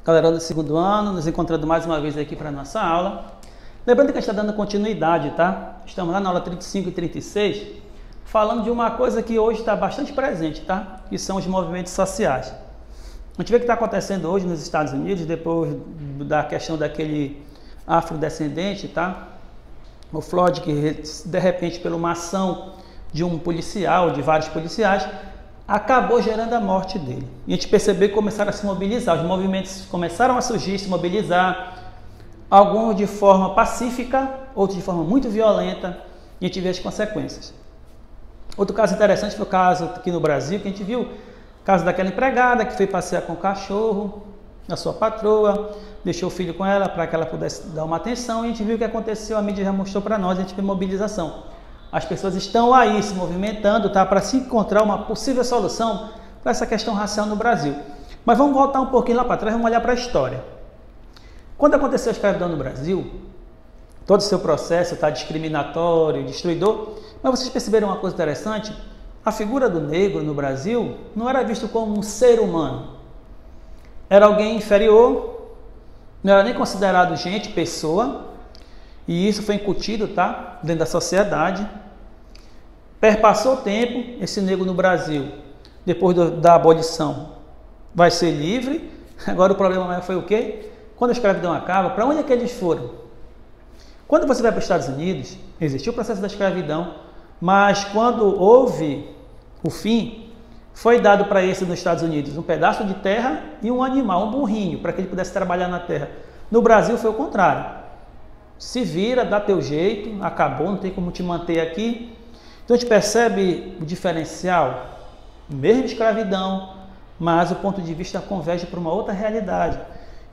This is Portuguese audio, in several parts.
Galera do segundo ano, nos encontrando mais uma vez aqui para a nossa aula. Lembrando que a gente está dando continuidade, tá? Estamos lá na aula 35 e 36, falando de uma coisa que hoje está bastante presente, tá? Que são os movimentos sociais. A gente vê o que está acontecendo hoje nos Estados Unidos, depois da questão daquele afrodescendente, tá? O Floyd, que de repente, por uma ação de um policial, de vários policiais, acabou gerando a morte dele. E a gente percebeu que começaram a se mobilizar, os movimentos começaram a surgir, se mobilizar, alguns de forma pacífica, outros de forma muito violenta, e a gente vê as consequências. Outro caso interessante foi o caso aqui no Brasil, que a gente viu, o caso daquela empregada que foi passear com o cachorro, a sua patroa, deixou o filho com ela para que ela pudesse dar uma atenção, e a gente viu o que aconteceu, a mídia já mostrou para nós, a gente viu mobilização. As pessoas estão aí se movimentando, tá, para se encontrar uma possível solução para essa questão racial no Brasil. Mas vamos voltar um pouquinho lá para trás, vamos olhar para a história. Quando aconteceu a escravidão no Brasil, todo o seu processo tá discriminatório, destruidor, mas vocês perceberam uma coisa interessante? A figura do negro no Brasil não era visto como um ser humano. Era alguém inferior, não era nem considerado gente, pessoa, e isso foi incutido, tá, dentro da sociedade. Perpassou o tempo, esse negro no Brasil, depois da abolição, vai ser livre. Agora o problema maior foi o quê? Quando a escravidão acaba, para onde é que eles foram? Quando você vai para os Estados Unidos, existiu o processo da escravidão, mas quando houve o fim, foi dado para esse nos Estados Unidos um pedaço de terra e um animal, um burrinho, para que ele pudesse trabalhar na terra. No Brasil foi o contrário. Se vira, dá teu jeito, acabou, não tem como te manter aqui. Então a gente percebe o diferencial, mesmo escravidão, mas o ponto de vista converge para uma outra realidade.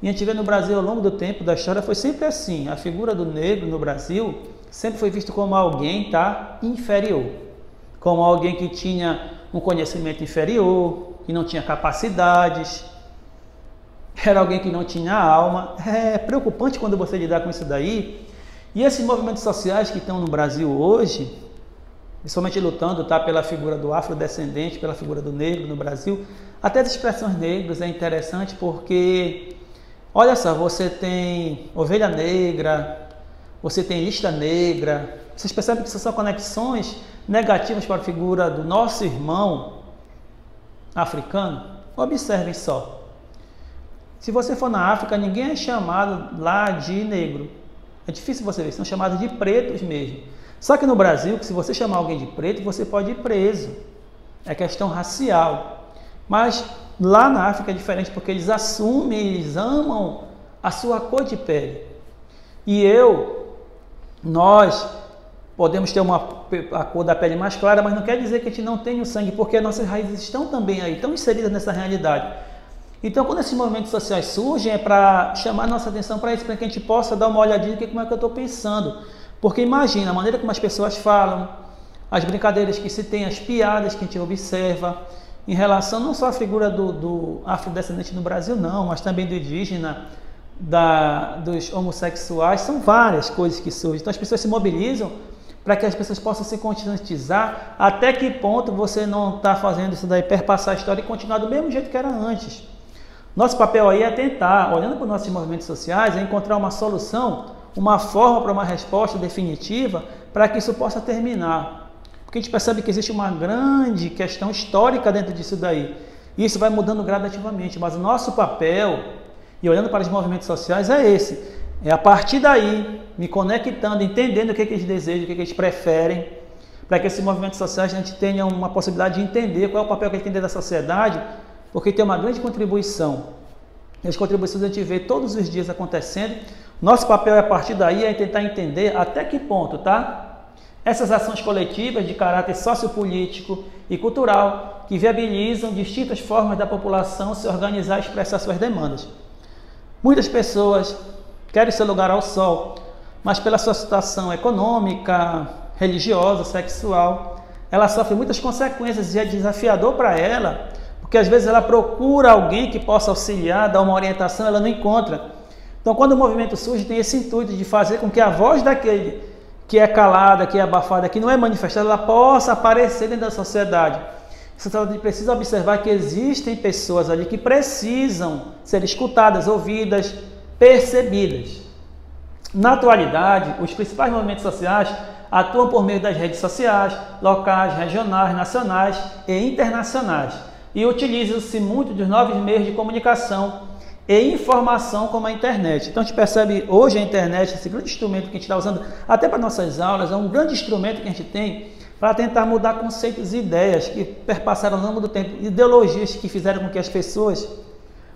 E a gente vê no Brasil, ao longo do tempo da história, foi sempre assim. A figura do negro no Brasil sempre foi visto como alguém, tá, inferior. Como alguém que tinha um conhecimento inferior, que não tinha capacidades. Era alguém que não tinha alma. É preocupante quando você lidar com isso daí. E esses movimentos sociais que estão no Brasil hoje, principalmente lutando, tá, pela figura do afrodescendente, pela figura do negro no Brasil, até as expressões negras é interessante porque, olha só, você tem ovelha negra, você tem lista negra. Vocês percebem que isso são conexões negativas para a figura do nosso irmão africano? Observem só. Se você for na África, ninguém é chamado lá de negro. É difícil você ver, são chamados de pretos mesmo. Só que no Brasil, se você chamar alguém de preto, você pode ir preso. É questão racial. Mas lá na África é diferente, porque eles assumem, eles amam a sua cor de pele. E nós podemos ter a cor da pele mais clara, mas não quer dizer que a gente não tenha o sangue, porque nossas raízes estão também aí, estão inseridas nessa realidade. Então, quando esses movimentos sociais surgem, é para chamar a nossa atenção para isso, para que a gente possa dar uma olhadinha em como é que eu estou pensando. Porque imagina a maneira como as pessoas falam, as brincadeiras que se tem, as piadas que a gente observa, em relação não só à figura do afrodescendente no Brasil, não, mas também do indígena, dos homossexuais, são várias coisas que surgem. Então, as pessoas se mobilizam para que as pessoas possam se conscientizar até que ponto você não está fazendo isso daí, perpassar a história e continuar do mesmo jeito que era antes. Nosso papel aí é tentar, olhando para os nossos movimentos sociais, é encontrar uma solução, uma forma para uma resposta definitiva para que isso possa terminar. Porque a gente percebe que existe uma grande questão histórica dentro disso daí. E isso vai mudando gradativamente, mas o nosso papel, e olhando para os movimentos sociais, é esse. É a partir daí, me conectando, entendendo o que eles desejam, o que eles preferem, para que esses movimentos sociais a gente tenha uma possibilidade de entender qual é o papel que ele tem dentro da sociedade, porque tem uma grande contribuição. E as contribuições a gente vê todos os dias acontecendo. Nosso papel é a partir daí é tentar entender até que ponto, tá? Essas ações coletivas de caráter sociopolítico e cultural que viabilizam distintas formas da população se organizar e expressar suas demandas. Muitas pessoas querem seu lugar ao sol, mas pela sua situação econômica, religiosa, sexual, ela sofre muitas consequências e é desafiador para ela, porque às vezes ela procura alguém que possa auxiliar, dar uma orientação, ela não encontra. Então, quando o movimento surge, tem esse intuito de fazer com que a voz daquele que é calada, que é abafada, que não é manifestada, ela possa aparecer dentro da sociedade. A sociedade precisa observar que existem pessoas ali que precisam ser escutadas, ouvidas, percebidas. Na atualidade, os principais movimentos sociais atuam por meio das redes sociais, locais, regionais, nacionais e internacionais, e utilizam-se muito dos novos meios de comunicação e informação como a internet. Então a gente percebe hoje a internet, esse grande instrumento que a gente está usando até para nossas aulas, é um grande instrumento que a gente tem para tentar mudar conceitos e ideias que perpassaram ao longo do tempo, ideologias que fizeram com que as pessoas,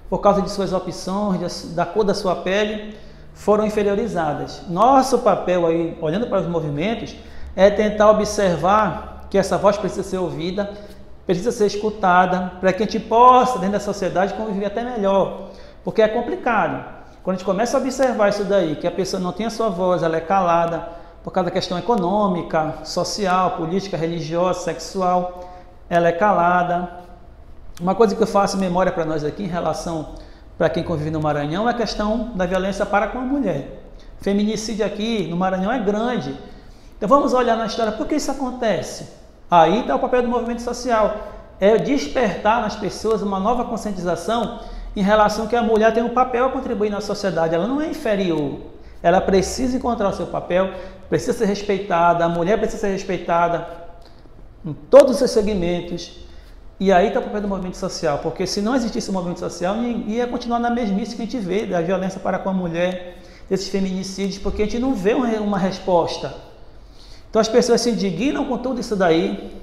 por causa de suas opções, da cor da sua pele, foram inferiorizadas. Nosso papel aí, olhando para os movimentos, é tentar observar que essa voz precisa ser ouvida, precisa ser escutada, para que a gente possa, dentro da sociedade, conviver até melhor. Porque é complicado. Quando a gente começa a observar isso daí, que a pessoa não tem a sua voz, ela é calada, por causa da questão econômica, social, política, religiosa, sexual, ela é calada. Uma coisa que eu faço memória para nós aqui, em relação para quem convive no Maranhão, é a questão da violência para com a mulher. Feminicídio aqui no Maranhão é grande. Então vamos olhar na história, por que isso acontece? Aí está o papel do movimento social, é despertar nas pessoas uma nova conscientização em relação que a mulher tem um papel a contribuir na sociedade, ela não é inferior, ela precisa encontrar o seu papel, precisa ser respeitada, a mulher precisa ser respeitada em todos os seus segmentos. E aí está o papel do movimento social, porque se não existisse o movimento social, ia continuar na mesmice que a gente vê, da violência para com a mulher, desses feminicídios, porque a gente não vê uma resposta. Então as pessoas se indignam com tudo isso daí,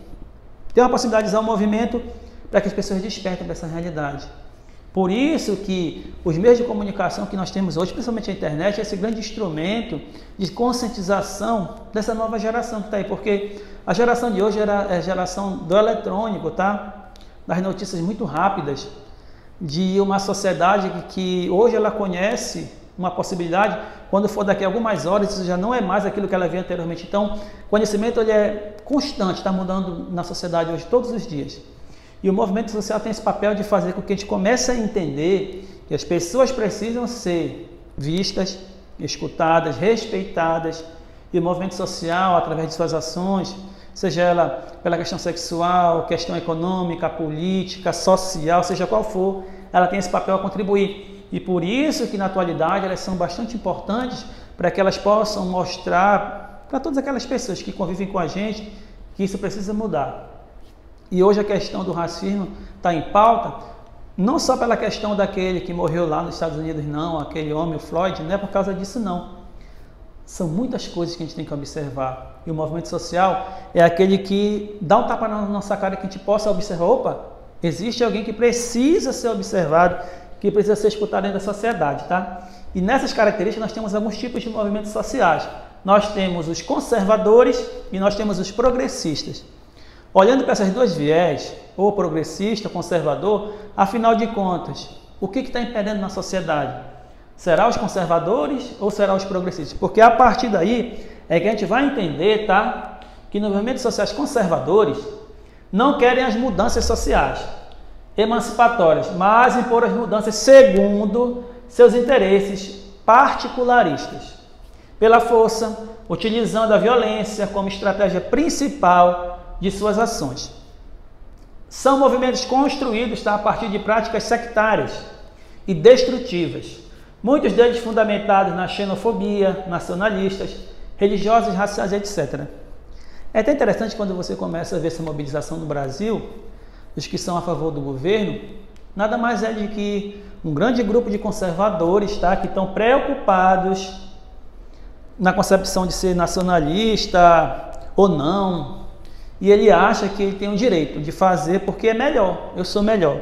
tem uma possibilidade de usar o movimento para que as pessoas despertem para essa realidade. Por isso que os meios de comunicação que nós temos hoje, principalmente a internet, é esse grande instrumento de conscientização dessa nova geração que está aí, porque a geração de hoje é a geração do eletrônico, tá? Das notícias muito rápidas, de uma sociedade que hoje ela conhece uma possibilidade, quando for daqui a algumas horas, isso já não é mais aquilo que ela via anteriormente. Então, o conhecimento ele é constante, está mudando na sociedade hoje todos os dias. E o movimento social tem esse papel de fazer com que a gente comece a entender que as pessoas precisam ser vistas, escutadas, respeitadas, e o movimento social, através de suas ações, seja ela pela questão sexual, questão econômica, política, social, seja qual for, ela tem esse papel a contribuir. E por isso que na atualidade elas são bastante importantes para que elas possam mostrar para todas aquelas pessoas que convivem com a gente que isso precisa mudar. E hoje a questão do racismo está em pauta, não só pela questão daquele que morreu lá nos Estados Unidos, não, aquele homem, o Floyd, não é por causa disso não. São muitas coisas que a gente tem que observar. E o movimento social é aquele que dá um tapa na nossa cara que a gente possa observar, opa, existe alguém que precisa ser observado, que precisa ser escutado dentro da sociedade, tá? E nessas características nós temos alguns tipos de movimentos sociais. Nós temos os conservadores e nós temos os progressistas. Olhando para essas duas viés, ou progressista, conservador, afinal de contas, o que está impedendo na sociedade? Será os conservadores ou será os progressistas? Porque a partir daí é que a gente vai entender, tá? Que nos movimentos sociais conservadores não querem as mudanças sociais emancipatórias, mas impor as mudanças segundo seus interesses particularistas, pela força, utilizando a violência como estratégia principal de suas ações. São movimentos construídos, tá, a partir de práticas sectárias e destrutivas, muitos deles fundamentados na xenofobia, nacionalistas, religiosas, raciais, etc. É até interessante quando você começa a ver essa mobilização no Brasil, os que são a favor do governo, nada mais é de que um grande grupo de conservadores, tá, que estão preocupados na concepção de ser nacionalista ou não, e ele acha que ele tem o direito de fazer porque é melhor, eu sou melhor.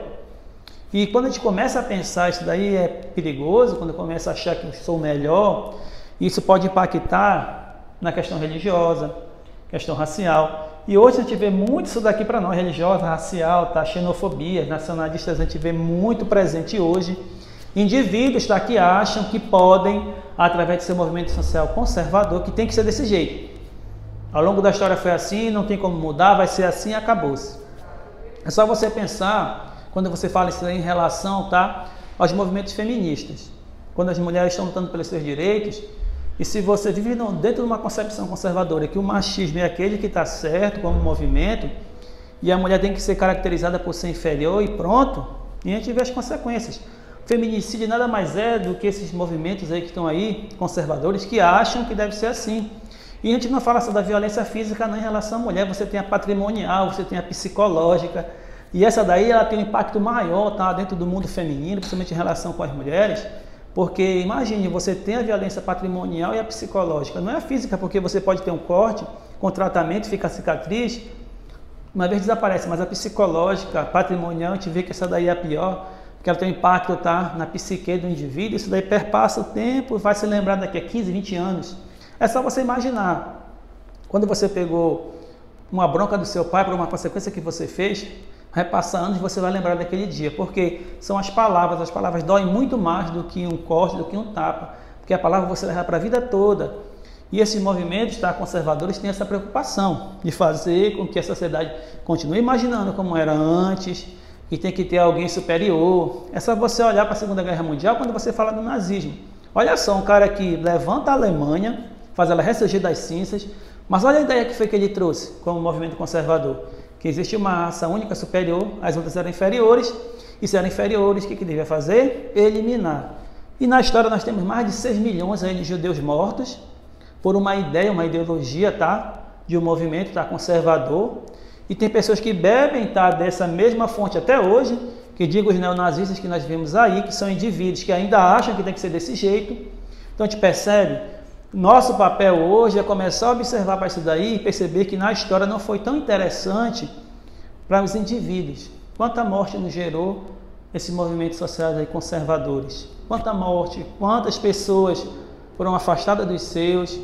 E quando a gente começa a pensar, isso daí é perigoso, quando começa a achar que eu sou melhor, isso pode impactar na questão religiosa, questão racial. E hoje a gente vê muito isso daqui para nós, religiosa, racial, tá? Xenofobia, nacionalistas, a gente vê muito presente hoje. Indivíduos, tá, que acham que podem, através de seu movimento social conservador, que tem que ser desse jeito. Ao longo da história foi assim, não tem como mudar, vai ser assim e acabou-se. É só você pensar, quando você fala isso aí em relação, tá, aos movimentos feministas. Quando as mulheres estão lutando pelos seus direitos, e se você vive dentro de uma concepção conservadora, que o machismo é aquele que está certo como movimento, e a mulher tem que ser caracterizada por ser inferior e pronto, e a gente vê as consequências. O feminicídio nada mais é do que esses movimentos aí que estão aí, conservadores, que acham que deve ser assim. E a gente não fala só da violência física, não, em relação à mulher, você tem a patrimonial, você tem a psicológica, e essa daí ela tem um impacto maior, tá, dentro do mundo feminino, principalmente em relação com as mulheres, porque imagine, você tem a violência patrimonial e a psicológica, não é a física, porque você pode ter um corte com tratamento, fica a cicatriz, uma vez desaparece, mas a psicológica, a patrimonial, a gente vê que essa daí é a pior, porque ela tem um impacto, tá, na psique do indivíduo, isso daí perpassa o tempo, vai se lembrar daqui a 15, 20 anos. É só você imaginar, quando você pegou uma bronca do seu pai por uma consequência que você fez, vai passar anos e você vai lembrar daquele dia, porque são as palavras doem muito mais do que um corte, do que um tapa, porque a palavra você leva para a vida toda. E esses movimentos, tá, conservadores têm essa preocupação de fazer com que a sociedade continue imaginando como era antes, que tem que ter alguém superior. É só você olhar para a Segunda Guerra Mundial quando você fala do nazismo. Olha só, um cara que levanta a Alemanha, faz ela ressurgir das cinzas, mas olha a ideia que foi que ele trouxe como movimento conservador, que existe uma raça única superior, as outras eram inferiores, e se eram inferiores, o que devia fazer? Eliminar. E na história nós temos mais de 6 milhões aí de judeus mortos, por uma ideia, uma ideologia, tá, de um movimento, tá, conservador, e tem pessoas que bebem, tá, dessa mesma fonte até hoje, que digo os neonazistas que nós vemos aí, que são indivíduos que ainda acham que tem que ser desse jeito. Então a gente percebe, nosso papel hoje é começar a observar para isso daí e perceber que na história não foi tão interessante para os indivíduos. Quanta morte nos gerou esses movimentos sociais aí conservadores? Quanta morte, quantas pessoas foram afastadas dos seus,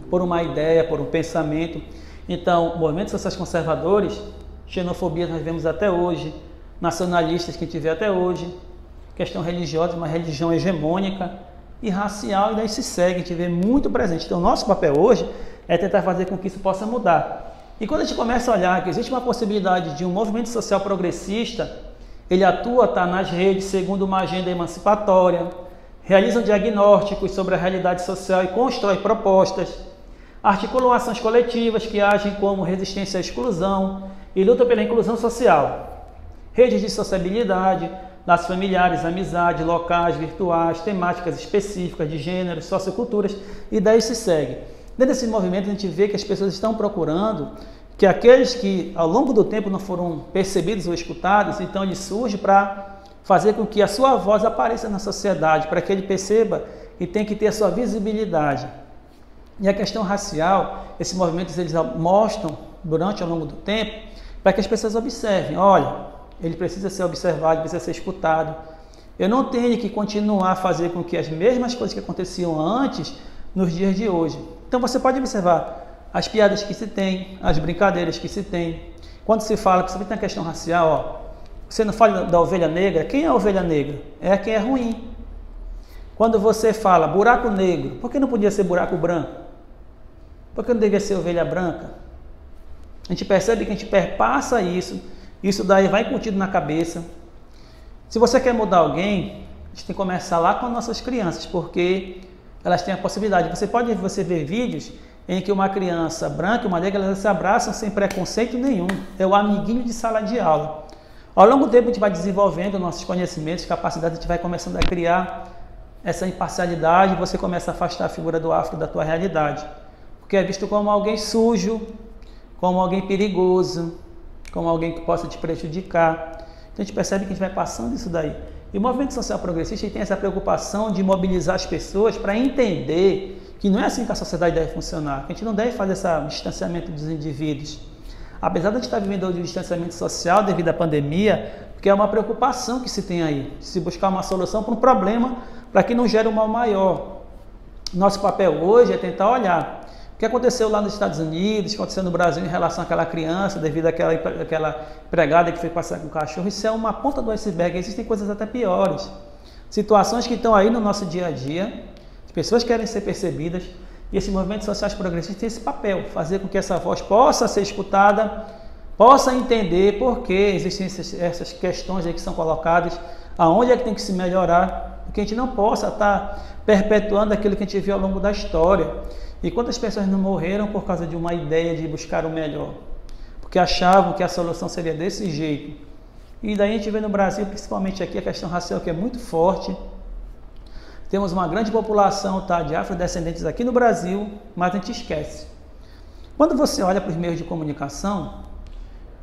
por uma ideia, por um pensamento. Então, movimentos sociais conservadores, xenofobia nós vemos até hoje, nacionalistas que a gente vê até hoje, questão religiosa, uma religião hegemônica e racial, e daí se segue, a gente vê muito presente. Então, nosso papel hoje é tentar fazer com que isso possa mudar. E quando a gente começa a olhar que existe uma possibilidade de um movimento social progressista, ele atua, tá, nas redes segundo uma agenda emancipatória, realizam diagnósticos sobre a realidade social e constrói propostas, articulam ações coletivas que agem como resistência à exclusão e lutam pela inclusão social, redes de sociabilidade, laços familiares, amizade, locais, virtuais, temáticas específicas de gêneros, socioculturas, e daí se segue. Dentro desse movimento a gente vê que as pessoas estão procurando que aqueles que ao longo do tempo não foram percebidos ou escutados, então ele surge para fazer com que a sua voz apareça na sociedade, para que ele perceba que tem que ter a sua visibilidade. E a questão racial, esses movimentos eles mostram durante ao longo do tempo, para que as pessoas observem, olha, ele precisa ser observado, precisa ser escutado. Eu não tenho que continuar a fazer com que as mesmas coisas que aconteciam antes, nos dias de hoje. Então você pode observar as piadas que se tem, as brincadeiras que se tem. Quando se fala, principalmente na questão racial, ó, você não fala da ovelha negra, quem é a ovelha negra? É quem é ruim. Quando você fala buraco negro, por que não podia ser buraco branco? Por que não devia ser ovelha branca? A gente percebe que a gente perpassa isso daí vai incutido na cabeça. Se você quer mudar alguém, a gente tem que começar lá com as nossas crianças, porque elas têm a possibilidade. Você ver vídeos em que uma criança branca e uma negra, elas se abraçam sem preconceito nenhum. É o amiguinho de sala de aula. Ao longo do tempo a gente vai desenvolvendo nossos conhecimentos, capacidades, a gente vai começando a criar essa imparcialidade, você começa a afastar a figura do afro da tua realidade. Porque é visto como alguém sujo, como alguém perigoso, como alguém que possa te prejudicar. Então a gente percebe que a gente vai passando isso daí. E o movimento social progressista tem essa preocupação de mobilizar as pessoas para entender que não é assim que a sociedade deve funcionar, que a gente não deve fazer esse distanciamento dos indivíduos. Apesar de a gente estar vivendo hoje o distanciamento social devido à pandemia, porque é uma preocupação que se tem aí, de se buscar uma solução para um problema, para que não gere um mal maior. Nosso papel hoje é tentar olhar o que aconteceu lá nos Estados Unidos, o que aconteceu no Brasil em relação àquela criança, devido àquela empregada que foi passear com o cachorro. Isso é uma ponta do iceberg, existem coisas até piores. Situações que estão aí no nosso dia a dia, as pessoas querem ser percebidas, e esses movimentos sociais progressistas têm esse papel, fazer com que essa voz possa ser escutada, possa entender por que existem essas questões aí que são colocadas, aonde é que tem que se melhorar, porque a gente não possa estar perpetuando aquilo que a gente viu ao longo da história. E quantas pessoas não morreram por causa de uma ideia de buscar o melhor? porque achavam que a solução seria desse jeito. E daí a gente vê no Brasil, principalmente aqui, a questão racial que é muito forte. Temos uma grande população, tá, de afrodescendentes aqui no Brasil, mas a gente esquece. Quando você olha para os meios de comunicação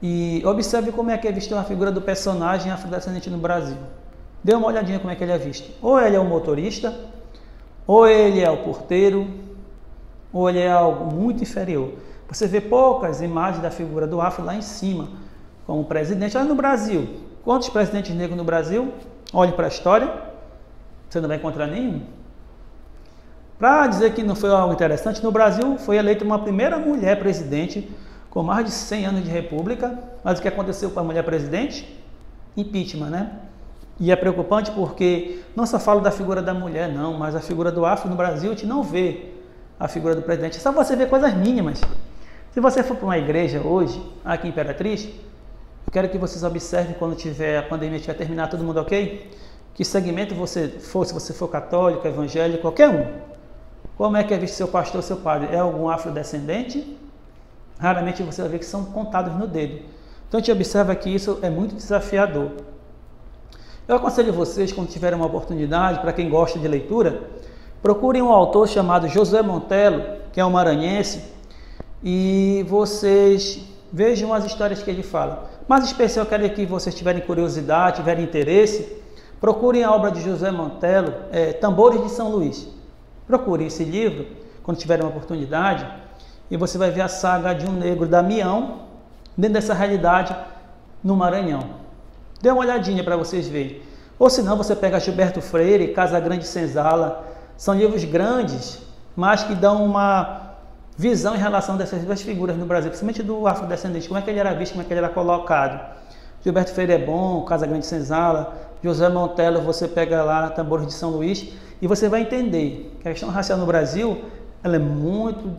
e observe como é que é vista a figura do personagem afrodescendente no Brasil. Dê uma olhadinha como é que ele é visto. Ou ele é o motorista, ou ele é o porteiro, ou ele é algo muito inferior. Você vê poucas imagens da figura do afro lá em cima, como presidente. Olha no Brasil. Quantos presidentes negros no Brasil? Olhe para a história, você não vai encontrar nenhum. Para dizer que não foi algo interessante, no Brasil foi eleita uma primeira mulher presidente com mais de 100 anos de república. Mas o que aconteceu com a mulher presidente? Impeachment, né? E é preocupante porque não só falo da figura da mulher, não, mas a figura do afro no Brasil, a gente não vê a figura do presidente. É só você ver coisas mínimas. Se você for para uma igreja hoje, aqui em Imperatriz, eu quero que vocês observem quando tiver a pandemia tiver terminado, todo mundo ok? Que segmento você for, se você for católico, evangélico, qualquer um. Como é que é visto seu pastor, seu padre? É algum afrodescendente? Raramente você vai ver que são contados no dedo. Então a gente observa que isso é muito desafiador. Eu aconselho vocês, quando tiverem uma oportunidade, para quem gosta de leitura, procurem um autor chamado Josué Montello, que é um maranhense, e vocês vejam as histórias que ele fala. Mas em especial, eu quero que vocês tiverem curiosidade, tiverem interesse, procurem a obra de Josué Montello, Tambores de São Luís. Procurem esse livro, quando tiverem uma oportunidade, e você vai ver a saga de um negro, Damião, dentro dessa realidade no Maranhão. Dê uma olhadinha para vocês verem. Ou senão você pega Gilberto Freire, Casa Grande Senzala. São livros grandes, mas que dão uma visão em relação dessas duas figuras no Brasil, principalmente do afrodescendente, como é que ele era visto, como é que ele era colocado. Gilberto Freire é bom, Casa Grande Senzala. José Montello, você pega lá Tambores de São Luís, e você vai entender que a questão racial no Brasil ela é muito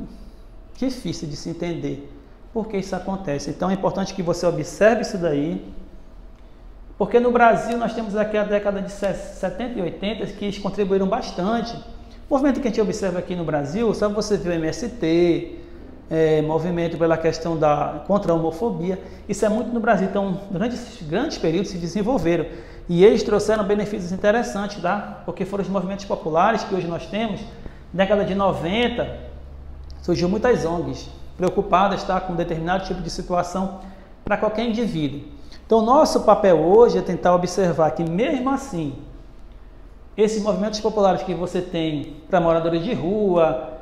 difícil de se entender. Por que isso acontece? Então é importante que você observe isso daí. Porque no Brasil nós temos aqui a década de 70 e 80 que contribuíram bastante. O movimento que a gente observa aqui no Brasil, só você vê o MST, movimento pela questão contra a homofobia, isso é muito no Brasil. Então, durante esses grandes períodos se desenvolveram. E eles trouxeram benefícios interessantes, tá? Porque foram os movimentos populares que hoje nós temos. Na década de 90, surgiu muitas ONGs preocupadas, tá, com determinado tipo de situação para qualquer indivíduo. Então, nosso papel hoje é tentar observar que, mesmo assim, esses movimentos populares que você tem para moradores de rua,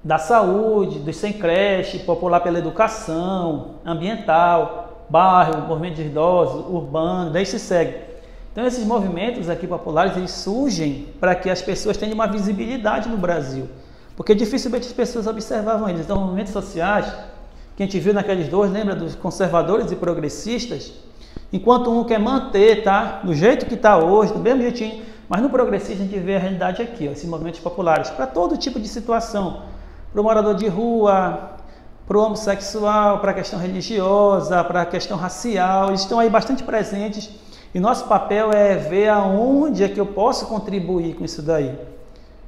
da saúde, dos sem creche, popular pela educação, ambiental, bairro, movimento de idosos, urbano, daí se segue. Então, esses movimentos aqui populares, eles surgem para que as pessoas tenham uma visibilidade no Brasil, porque dificilmente as pessoas observavam eles. Então, movimentos sociais, que a gente viu naqueles dois, lembra dos conservadores e progressistas? Enquanto um quer manter, tá, do jeito que está hoje, do mesmo jeitinho, mas no progressista a gente vê a realidade aqui, ó, esses movimentos populares, para todo tipo de situação, para o morador de rua, para o homossexual, para a questão religiosa, para a questão racial, eles estão aí bastante presentes, e nosso papel é ver aonde é que eu posso contribuir com isso daí.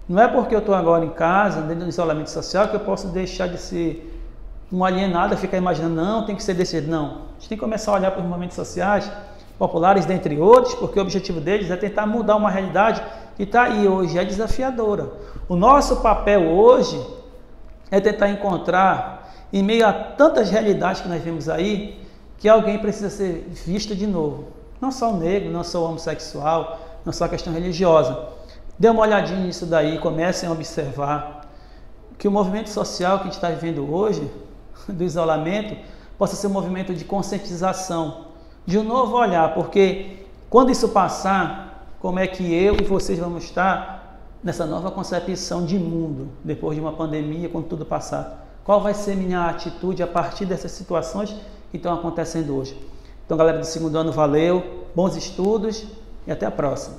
Não é porque eu estou agora em casa, dentro do isolamento social, que eu posso deixar de ser um alienado, ficar imaginando, não, tem que ser desse jeito. Não, a gente tem que começar a olhar para os movimentos sociais, populares, dentre outros, porque o objetivo deles é tentar mudar uma realidade que está aí hoje, é desafiadora. O nosso papel hoje é tentar encontrar, em meio a tantas realidades que nós vemos aí, que alguém precisa ser visto de novo. Não só o negro, não só o homossexual, não só a questão religiosa. Dê uma olhadinha nisso daí, comecem a observar que o movimento social que a gente está vivendo hoje, do isolamento, possa ser um movimento de conscientização, de um novo olhar, porque quando isso passar, como é que eu e vocês vamos estar nessa nova concepção de mundo, depois de uma pandemia, quando tudo passar? Qual vai ser minha atitude a partir dessas situações que estão acontecendo hoje? Então, galera do segundo ano, valeu, bons estudos e até a próxima.